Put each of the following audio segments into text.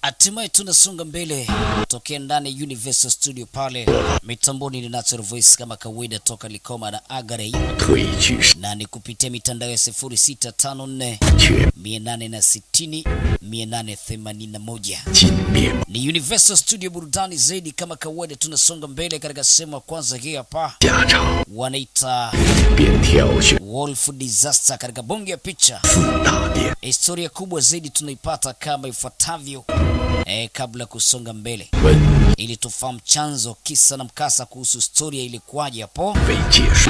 Hatimaye tunasonga mbele tokea ndani Universal Studio pale mitamboni ni Natural Voice kama kawaida toka Likoma na Agare, na ni kupitia mitandao ya 0654 860 881. Ni Universal Studio burudani zaidi kama kawaida. Tunasonga mbele katika sehemu ya kwanza hii hapa wanaita Wolf Disaster. Katika bonge ya picha historia kubwa zaidi tunaipata kama ifuatavyo. Kabla kusonga mbele ili tufahamu chanzo, kisa na mkasa kuhusu historia ilikuwaje hapo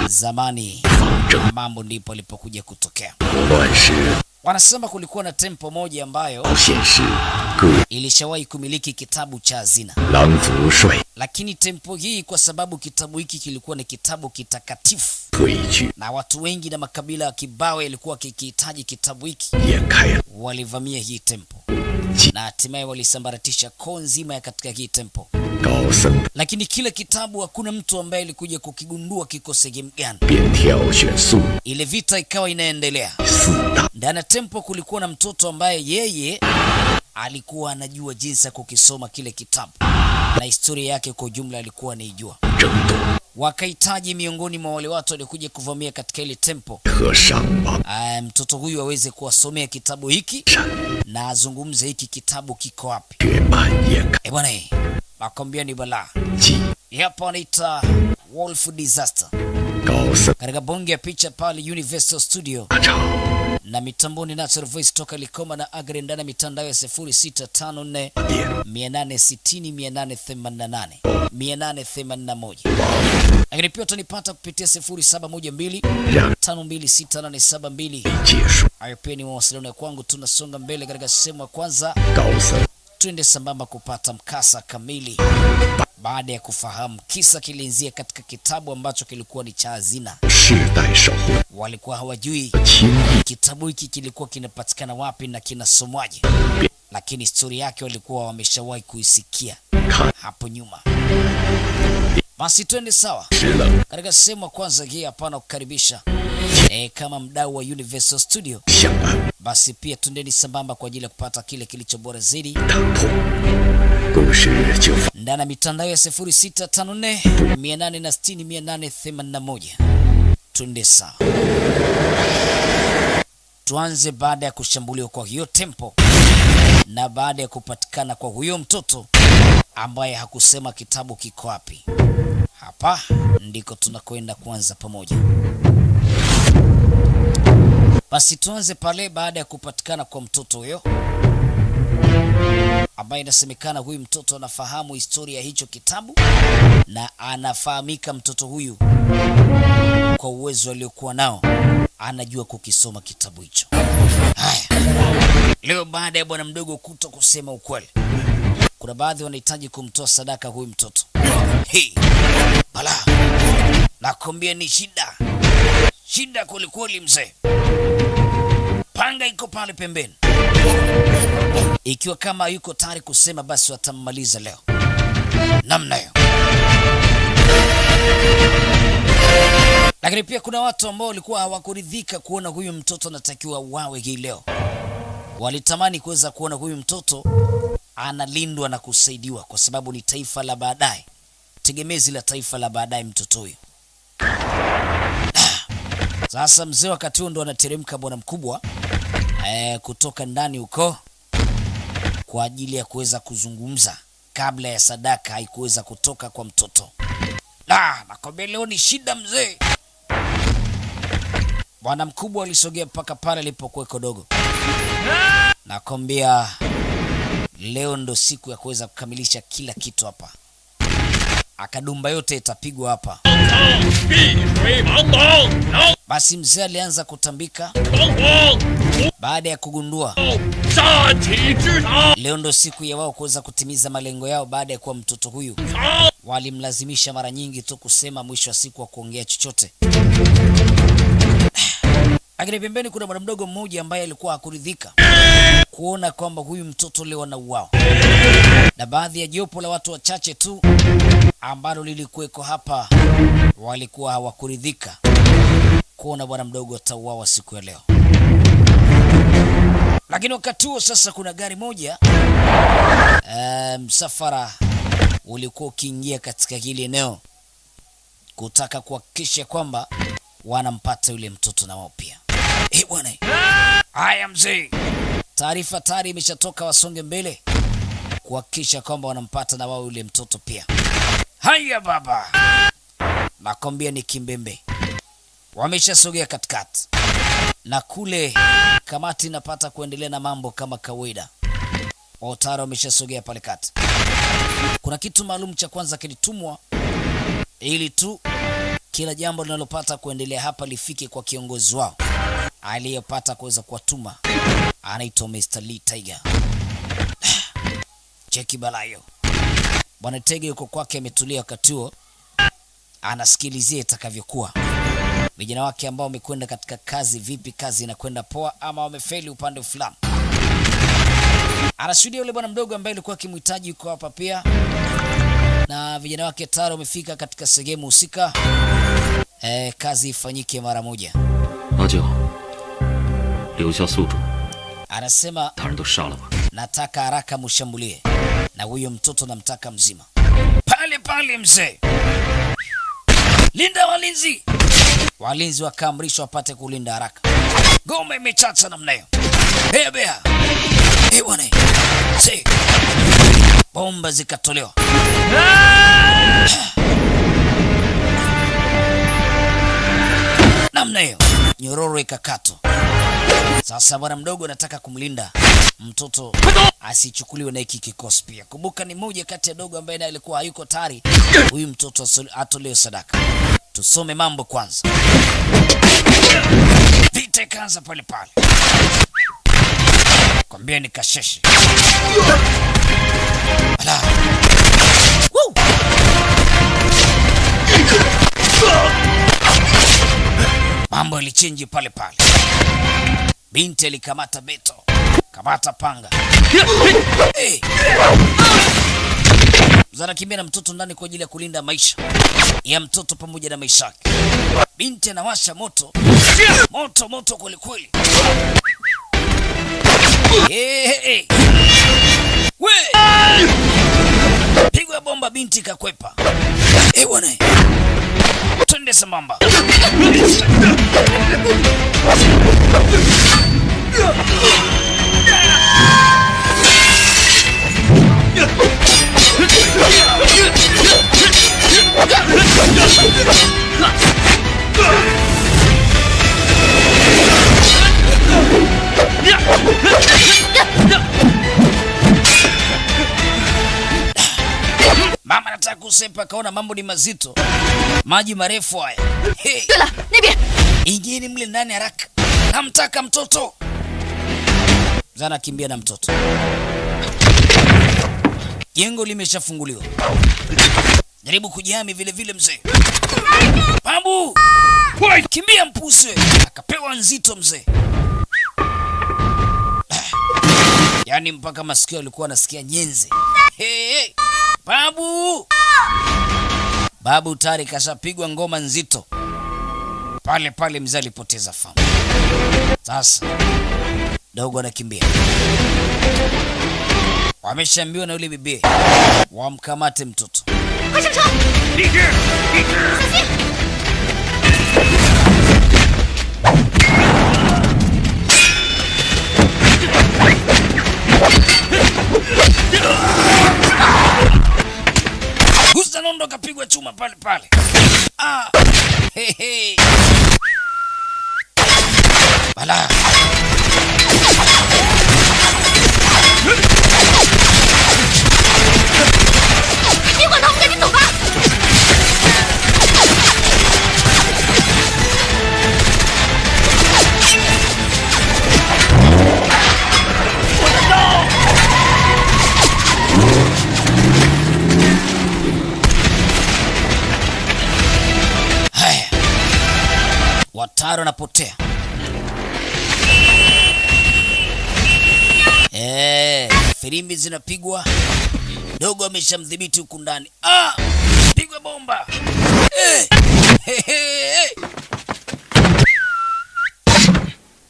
zamani, mambo ndipo alipokuja kutokea. Wanasema kulikuwa na tempo moja ambayo ilishawahi kumiliki kitabu cha hazina. Lakini tempo hii, kwa sababu kitabu hiki kilikuwa ni kitabu kitakatifu na watu wengi na makabila ya kibao yalikuwa kikihitaji kitabu hiki, walivamia hii tempo na hatimaye walisambaratisha koo nzima ya katika hii tempo. Lakini kila kitabu hakuna mtu ambaye alikuja kukigundua kiko sehemu gani. Ile vita ikawa inaendelea. Ndani ya tempo kulikuwa na mtoto ambaye yeye alikuwa anajua jinsi ya kukisoma kile kitabu na historia yake kwa ujumla alikuwa anaijua. Wakahitaji miongoni mwa wale watu waliokuja kuvamia katika ile tempo, mtoto huyu aweze kuwasomea kitabu hiki na azungumze hiki kitabu kiko wapi. Bwana, nakwambia ni balaa. Hapa wanaita Wolf Disaster. Katika bonge ya picha pale Universal Studio na mitamboni Natural Voice toka Likoma na Agre ndani ya mitandao ya 0654 860 881. Lakini pia utanipata kupitia 0712 526872. Hayo pia ni mawasiliano ya kwangu. Tunasonga mbele katika sehemu ya kwanza. Tuende sambamba kupata mkasa kamili. Baada ya kufahamu kisa kilianzia katika kitabu ambacho kilikuwa ni cha hazina. Walikuwa hawajui kitabu hiki kilikuwa kinapatikana wapi na kinasomwaje, lakini historia yake walikuwa wameshawahi kuisikia hapo nyuma. Basi twende sawa katika sehemu ya kwanza hii hapa na kukaribisha kama mdau wa Universal Studio. Basi pia tundeni sambamba kwa ajili ya kupata kile kilicho bora zaidi ndani ya mitandao ya 0654 860 881. Tunde sawa. Tuanze baada ya kushambuliwa kwa hiyo tempo na baada ya kupatikana kwa huyo mtoto ambaye hakusema kitabu kiko wapi. Hapa ndiko tunakwenda kuanza pamoja. Basi tuanze pale baada ya kupatikana kwa mtoto huyo ambaye inasemekana huyu mtoto anafahamu historia ya hicho kitabu na anafahamika mtoto huyu kwa uwezo aliokuwa nao, anajua kukisoma kitabu hicho. Haya, leo baada ya bwana mdogo kuto kusema ukweli, kuna baadhi wanahitaji kumtoa sadaka huyu mtoto. Bala, nakwambia ni shida. Shida kweli mzee. Panga iko pale pembeni. Ikiwa kama yuko tayari kusema, basi watammaliza leo namna hiyo. Lakini pia kuna watu ambao walikuwa hawakuridhika kuona huyu mtoto anatakiwa uawe hii leo. Walitamani kuweza kuona huyu mtoto analindwa na kusaidiwa, kwa sababu ni taifa la baadaye, tegemezi la taifa la baadaye mtoto huyu. Sasa mzee wakati huo ndo anateremka bwana mkubwa kutoka ndani huko kwa ajili ya kuweza kuzungumza kabla ya sadaka haikuweza kutoka kwa mtoto. Nakwambia leo ni shida mzee. Bwana mkubwa alisogea mpaka pale alipokuwa dogo. Nakwambia leo ndo siku ya kuweza kukamilisha kila kitu hapa. Akadumba yote itapigwa hapa. Basi mzee alianza kutambika baada ya kugundua leo ndo siku ya wao kuweza kutimiza malengo yao. Baada ya kuwa mtoto huyu walimlazimisha mara nyingi tu kusema mwisho wa siku wa kuongea chochote. Lakini pembeni kuna bwana mdogo mmoja ambaye alikuwa hakuridhika kuona kwamba huyu mtoto leo anauawa, na baadhi ya jopo la watu wachache tu ambalo lilikuweko hapa walikuwa hawakuridhika kuona bwana mdogo atauawa siku ya leo. Lakini wakati huo sasa kuna gari moja msafara ulikuwa ukiingia katika hili eneo kutaka kuhakikisha kwamba wanampata yule mtoto na wao pia. Bwana. Haya mzee. Taarifa tayari imeshatoka, wasonge mbele kuhakikisha kwamba wanampata na wao yule mtoto pia. Haya baba. Nakwambia ni kimbembe. Wameshasogea katikati. Na kule kamati inapata kuendelea na mambo kama kawaida. Otara wameshasogea pale kati. Kuna kitu maalum cha kwanza kilitumwa ili tu kila jambo linalopata kuendelea hapa lifike kwa kiongozi wao aliyepata kuweza kuwatuma. Anaitwa Mr. Lee Tiger. Cheki balayo. Bwana Tiger yuko kwake ametulia wakati huo. Anasikilizia itakavyokuwa. Vijana wake ambao wamekwenda katika kazi, vipi kazi inakwenda poa ama wamefeli upande fulani. Anashuhudia yule bwana mdogo ambaye alikuwa akimhitaji yuko hapa pia. Na vijana wake tayari wamefika katika sehemu husika. Kazi ifanyike mara moja. Anasema nataka haraka mshambulie. Na huyo mtoto namtaka mzima. Pale pale mzee. Linda walinzi. Walinzi wakaamrishwa wapate kulinda haraka. Goma imechacha namna hiyo. Bea. Bwana. Si. Bomba zikatolewa. Namna hiyo. Nyororo ikakatwa. Sasa bwana mdogo anataka kumlinda mtoto asichukuliwe na hiki kikosi pia. Kumbuka ni moja kati ya dogo ambaye alikuwa hayuko tayari huyu mtoto atolewe sadaka. Tusome mambo kwanza. Vita ikaanza pale pale. Kwambia ni kasheshe. Ala. Woo! Mambo yalichange pale pale. Binti alikamata beto, kamata panga. Zana kimbia na mtoto ndani kwa ajili ya kulinda maisha ya mtoto pamoja na maisha yake. Binti anawasha moto. Moto kweli kweli. We! Pigwa bomba, binti kakwepa. Bwana. Twende sambamba. Mama anataka kusepa, kaona mambo ni mazito. Maji marefu haya. Ingieni mle ndani haraka. Namtaka mtoto. Zana kimbia na mtoto. Jengo limeshafunguliwa. Jaribu kujihami vile vile mzee. Babu! Kimbia mpuse. Akapewa nzito mzee. Yaani mpaka masikio alikuwa anasikia nyenze. Babu! Babu tayari kashapigwa ngoma nzito. Pale pale mzee alipoteza fahamu. Sasa dogo anakimbia. Wameshaambiwa na yule bibi wamkamate mtoto. Nondo kapigwa chuma pale pale. Bala. Wataro anapotea. Firimbi zinapigwa. Dogo ameshamdhibiti huku ndani. Pigwa bomba.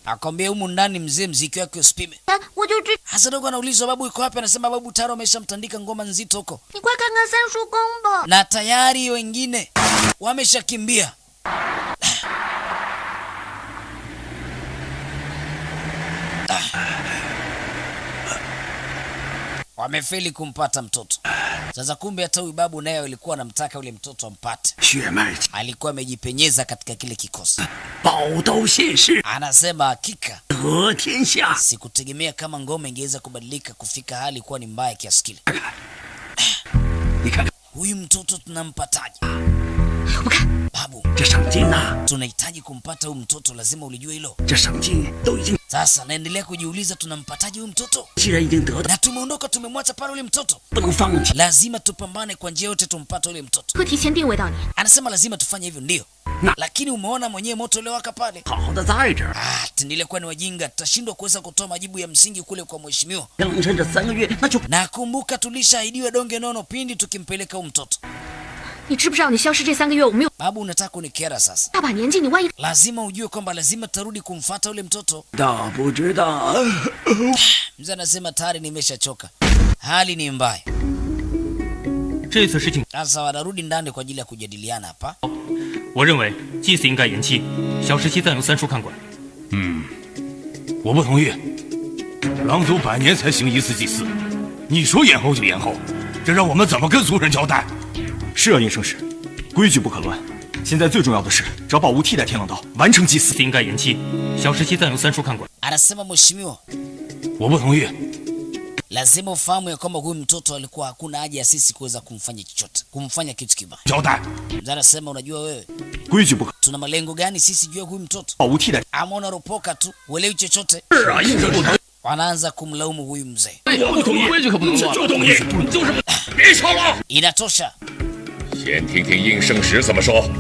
Akwambia humu ndani mzee mziki wake usipime. Hasa dogo anaulizwa babu yuko wapi, anasema babu tayari ameshamtandika ngoma nzito huko. Na tayari wengine wameshakimbia. Wamefeli kumpata mtoto. Sasa kumbe hata huyu babu naye alikuwa anamtaka yule mtoto ampate. Alikuwa amejipenyeza katika kile kikosi. Anasema hakika sikutegemea kama ngome ingeweza kubadilika kufika hali kuwa ni mbaya kiasi kile. Huyu mtoto tunampataje? Babu, tunahitaji kumpata huyu mtoto, lazima ulijue hilo. Sasa naendelea kujiuliza tunampataje huyu mtoto? Na tumeondoka tumemwacha pale yule mtoto. Lazima tupambane kwa njia yote tumpate yule mtoto. Anasema lazima tufanye hivyo ndio. Lakini umeona mwenyewe moto ule waka pale. Tuendelee kuwa ni wajinga, tutashindwa kuweza kutoa majibu ya msingi kule kwa mheshimiwa. Na kumbuka tulishaahidiwa donge nono pindi tukimpeleka huyu mtoto. Babu unataka kunikera sasa. Lazima ujue kwamba lazima tarudi kumfuata ule mtoto. Mzee anasema tayari nimeshachoka. Hali ni mbaya. Sasa wanarudi ndani kwa ajili ya kujadiliana hapa. 我认为祭祀应该延期，小时期暂由三叔看管。我不同意。狼族100年才行一次祭祀，你说延后就延后，这让我们怎么跟族人交代？是啊，应圣使，规矩不可乱。现在最重要的是找宝物替代天狼刀，完成祭祀。应该延期，小时期暂由三叔看管。 Anasema mheshimiwa, 我不同意。 lazima ufahamu ya kwamba huyu mtoto alikuwa hakuna haja ya sisi kuweza kumfanya chochote, kumfanya kitu kibaya. 交代。 Mzee anasema unajua wewe, 规矩不可。 tuna malengo gani sisi juu ya huyu mtoto? 宝物替代。 Ama unaropoka tu, uelewi chochote. 是啊，应圣使。 Wanaanza kumlaumu huyu mzee. 我不同意，规矩可不能乱。就同意，就是别吵了。 Inatosha. 先听听应圣使怎么说。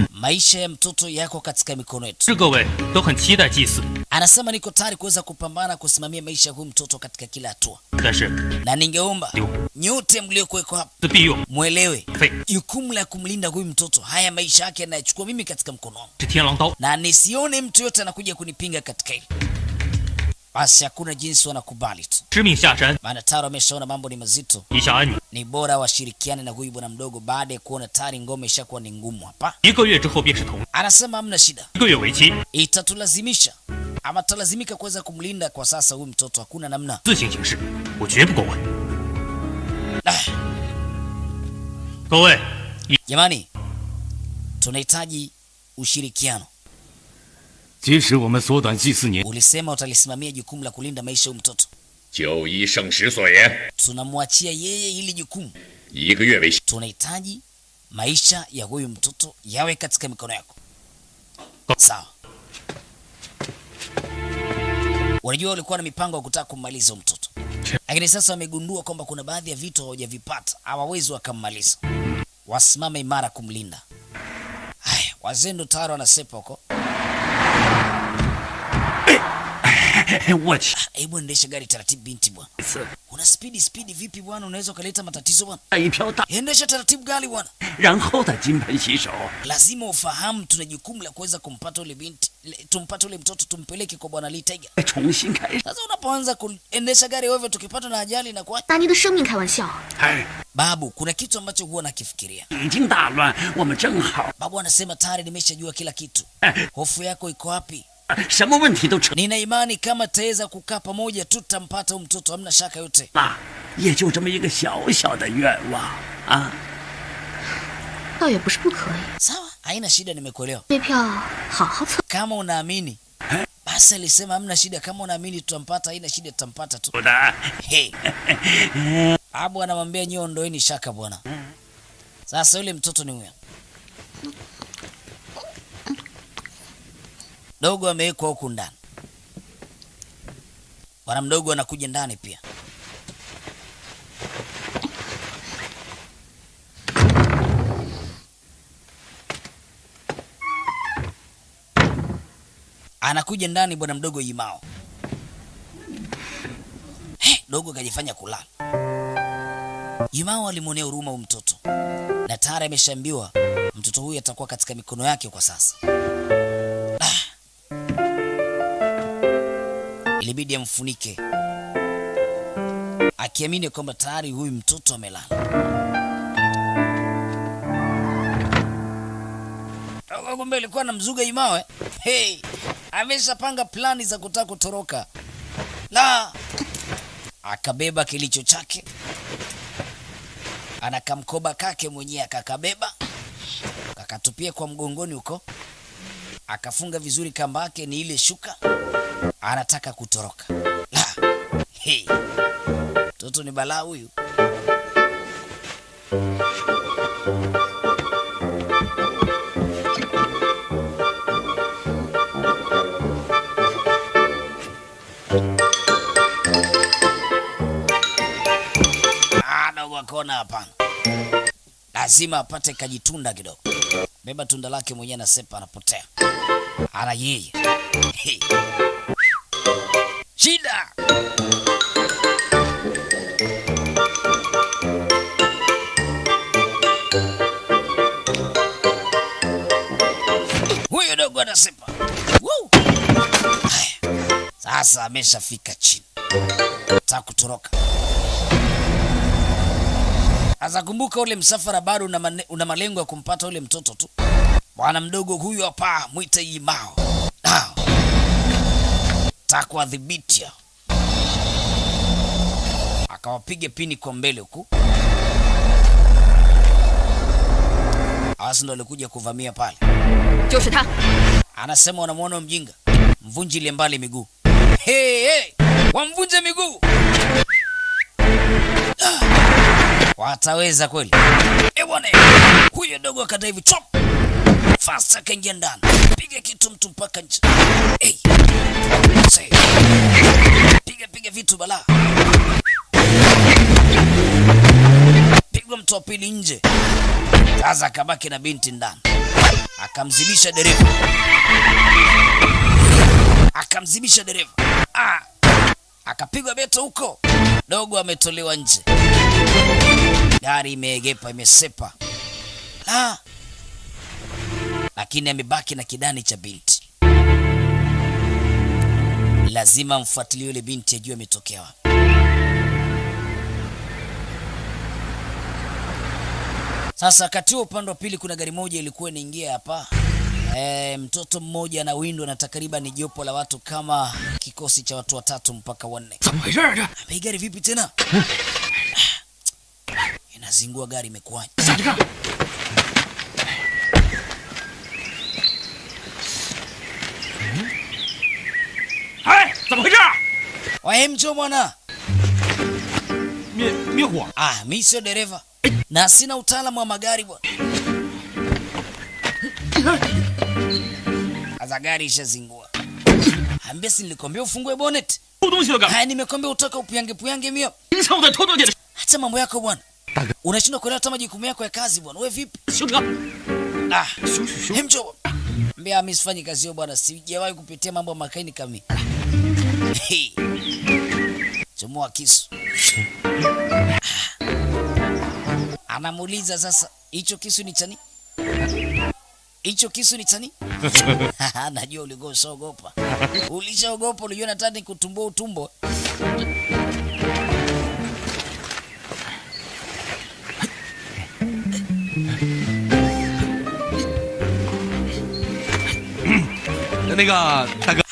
Maisha ya mtoto yako katika mikono yetu. 是各位都很期待祭祀， Anasema niko tayari kuweza kupambana kusimamia maisha ya huyu mtoto katika kila hatua. 但是 Na ningeomba nyote mliokuweko hapa 自必用 muelewe 废 jukumu la kumlinda huyu mtoto. Haya maisha yake yanachukua mimi katika mkono wangu. 是天狼刀。 Na nisione mtu yote anakuja kunipinga katika hili. Basi hakuna jinsi wanakubali tu. 知命下山， Maana tayari wameshaona mambo ni mazito. 一下安女。 Ni bora washirikiane na huyu bwana mdogo baada ya kuona tayari ngome ishakuwa ni ngumu hapa. 1个月之后便是同， Anasema hamna shida. 1个月为期， Itatulazimisha ama tutalazimika kuweza kumlinda kwa sasa huyu mtoto, hakuna namna. 自行行事，我绝不过问。各位， Jamani, tunahitaji ushirikiano. 即使我们缩短祭祀年， Ulisema utalisimamia jukumu la kulinda maisha ya mtoto. 就依圣使所言， Tunamwachia yeye hili jukumu. 1个月为期。 Tunahitaji maisha ya huyu mtoto yawe katika mikono yako. Sawa. Unajua walikuwa na mipango ya kutaka kummaliza mtoto. Lakini sasa wamegundua kwamba kuna baadhi ya vitu hawajavipata, hawawezi wakammaliza. Wasimame imara kumlinda. Haya, wazendo tayari wanasepa huko. 我去， Hebu endesha gari taratibu binti bwana. Una speed vipi bwana? Unaweza kuleta matatizo bwana. 一瓢大， Endesha taratibu gari bwana. 然后再金盆洗手。 Lazima ufahamu tuna jukumu la kuweza kumpata ule binti, tumpate ule mtoto tumpeleke kwa bwana Lee Tiger. 重新开始。 Sasa unapoanza kuendesha gari ovyo tukipata na ajali na kwa 拿你的生命开玩笑。 哎， babu, kuna kitu ambacho huwa nakifikiria. 已经大乱，我们正好， Babu anasema tayari nimeshajua kila kitu. Hofu yako iko wapi? 什么问题都成 Nina imani kama taweza kukaa pamoja tutampata huyu mtoto, hamna shaka yote. 了，也就这么一个小小的愿望啊。 倒也不是不可以， Sawa, haina shida, nimekuelewa. 这票好好测。 Kama unaamini basi alisema hamna shida, kama unaamini tutampata, haina shida, tutampata tu. 不的， Hey. Abu anamwambia nyie ondoeni shaka bwana. Sasa yule mtoto ni huyo. Dogo amewekwa huku ndani. Bwana mdogo anakuja ndani pia. Anakuja ndani bwana mdogo Yimao. Dogo kajifanya kulala. Yimao alimwonea huruma huyu mtoto. Na tayari ameshaambiwa mtoto huyu atakuwa katika mikono yake kwa sasa. ilibidi amfunike, akiamini kwamba tayari huyu mtoto amelala. Kumbe alikuwa na mzuga imawe. Hey, ameshapanga plani za kutaka kutoroka. Na akabeba kilicho chake, anakamkoba kake mwenyewe akakabeba, akatupia kwa mgongoni huko, akafunga vizuri kamba yake ni ile shuka, anataka kutoroka. La, hey, mtoto ni balaa huyu. Akaona hapana, lazima apate kajitunda kidogo. Beba tunda lake mwenyewe na sepa, anapotea. Ara yeye. Hey. Shida. Huyo dogo anasepa. Woo. Sasa ameshafika chini, nataka kutoroka. Azakumbuka ule msafara bado una malengo ya kumpata ule mtoto tu. Bwana mdogo huyu hapa mwita Yimao. Takuadhibiti. Akawapiga pini kwa mbele huku. Hasa ndo alikuja kuvamia pale. Anasema wanamuona mjinga, mvunjile mbali miguu. Hey, hey, wamvunje miguu. Wataweza kweli? Bwana, huyo dogo akata hivi chop. Fast akaingia ndani. Piga kitu mtu mpaka nje. Hey. Say. Piga vitu bala. Pigwa mtu wa pili nje. Sasa akabaki na binti ndani. Akamzibisha dereva. Akapigwa beto huko. Dogo ametolewa nje. Gari imeegepa, imesepa. Lakini amebaki na kidani cha binti. Lazima mfuatilie yule binti ajue ametokea wapi. Sasa wakati huo upande wa pili kuna gari moja ilikuwa inaingia hapa. Mtoto mmoja na windo na takriban jopo la watu kama kikosi cha watu 3 mpaka 4. Gari vipi tena? Inazingua gari, imekuwaje? Waemjo mwana. Mie mimi sio dereva na sina utaalamu wa magari bwana. Aza gari ishazingua. Ambia si nilikwambia ufungue bonnet. Nimekwambia utoka upiange mio. Hata mambo yako bwana. Unashindwa kuelewa hata majukumu yako ya kazi bwana. Wewe vipi? Hemjo. Mbea mimi sifanyi kazi hiyo bwana. Sijawahi kupitia mambo makaini kama hii. Chomoa kisu. Anamuuliza sasa, hicho kisu ni chani? Najua ulishaogopa. Ulijua nataka kutumbua utumbo.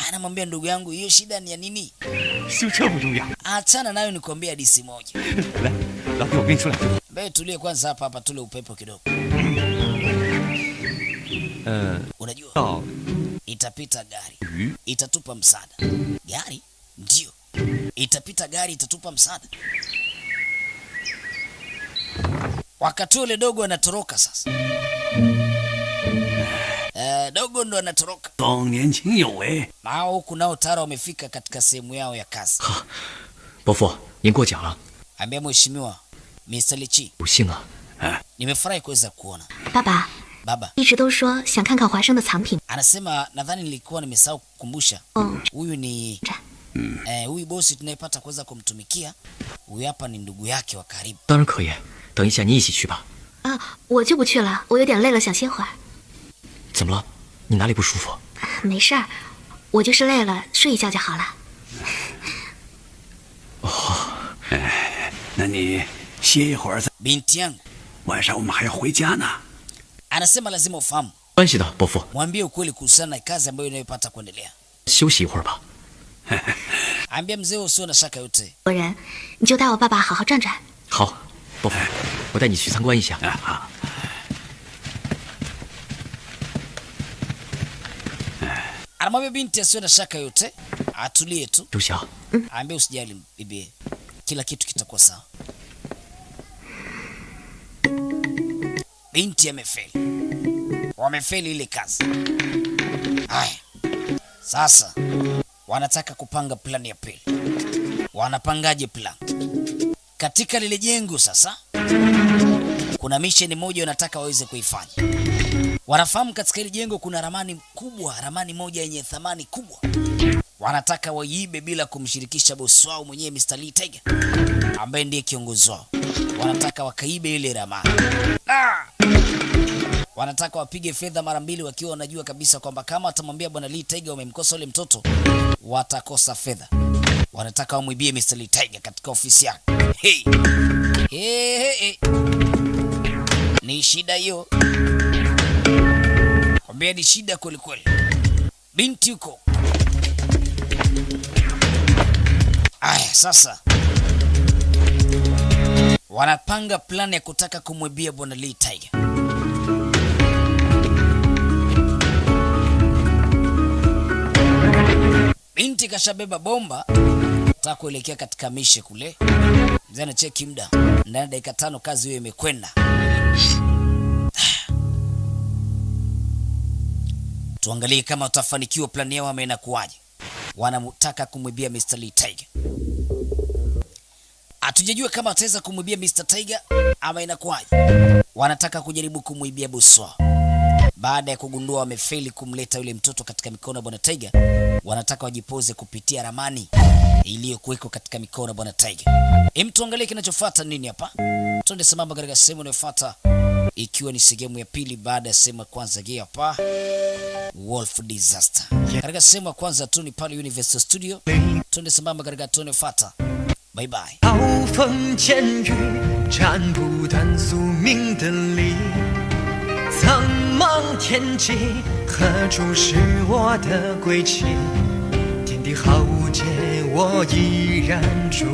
Anamwambia ndugu yangu, hiyo shida ni ya nini? Achana nayo, nikwambia hadithi moja. Mbona tulie kwanza hapa tule upepo kidogo. Unajua itapita gari, itatupa msaada. Gari? Ndio. Itapita gari, itatupa msaada. Wakati ule dogo anatoroka sasa. Dogo ndo anatoroka. Na huku nao tara wamefika katika sehemu yao ya kazi. Bofu, ninguo ambia mheshimiwa Mr. Lichi. Nimefurahi kuweza kuona. Baba. 一直都说想看看华生的藏品. Anasema nadhani nilikuwa nimesahau kukumbusha. Huyu ni huyu bosi tunayepata kuweza kumtumikia. Huyu hapa ni ndugu yake wa karibu. 当然可以，等一下你一起去吧。我就不去了，我有点累了，想歇会儿。怎么了？你哪里不舒服？没事儿，我就是累了，睡一觉就好了。你歇一会儿再。 binti yangu 晚上我们还要回家呢。 anasema lazima ufahamu. 关系的，伯父， Mwambie ukweli kuhusiana na kazi ambayo inayopata kuendelea. 休息一会儿吧。 Ambia mzee usio na shaka yote. 有人，你就带我爸爸好好转转。 好，伯父，我带你去参观一下。 好。 Anamwambia binti asiwe na shaka yote, atulie tu. 周晓， Ambia usijali bibi, kila kitu kitakuwa sawa. Binti amefeli, wamefeli ile kazi. Haya, sasa wanataka kupanga plani ya pili. Wanapangaje plan? Katika lile jengo sasa kuna mission moja wanataka waweze kuifanya. Wanafahamu katika ile jengo kuna ramani kubwa, ramani moja yenye thamani kubwa. Wanataka waiibe bila kumshirikisha bosi wao mwenyewe Mr. Lee Tiger ambaye ndiye kiongozi wao. Wanataka wakaibe ile ramani. Wanataka wapige fedha mara mbili wakiwa wanajua kabisa kwamba kama watamwambia bwana Lee Tiger wamemkosa ule mtoto, watakosa fedha. Wanataka wamwibie Mr. Lee Tiger katika ofisi yake. Hey. Hey. Ni shida hiyo. Kwambia ni shida kweli kweli. Binti yuko. Aya, sasa wanapanga plani ya kutaka kumwibia bwana Lee Tiger. Binti kashabeba bomba, nataka kuelekea katika mishe kule. Mzee anacheki muda. Ndani ya dakika 5 kazi hiyo imekwenda. Tuangalie kama utafanikiwa plani yao ama inakuwaje. Wanamtaka kumwibia Mr. Lee Tiger. Hatujajua kama wataweza kumwibia Mr. Tiger ama inakuwaje. Wanataka kujaribu kumwibia bosi wao. Baada ya kugundua wamefeli kumleta yule mtoto katika mikono ya bwana Tiger, wanataka wajipoze kupitia ramani iliyokuweko katika mikono ya bwana Tiger. Tuangalie kinachofuata nini hapa. Twende sambamba katika sehemu inayofuata, ikiwa ni sehemu ya pili baada ya sehemu ya kwanza. Hii hapa Wolf Disaster. Katika sehemu ya kwanza tu ni pale Universal Studio. Twende sambamba katika tu inayofuata. Bye bye. 刀锋剑雨，斩不断宿命的力。苍茫天际，何处是我的归期？天地浩劫，我依然伫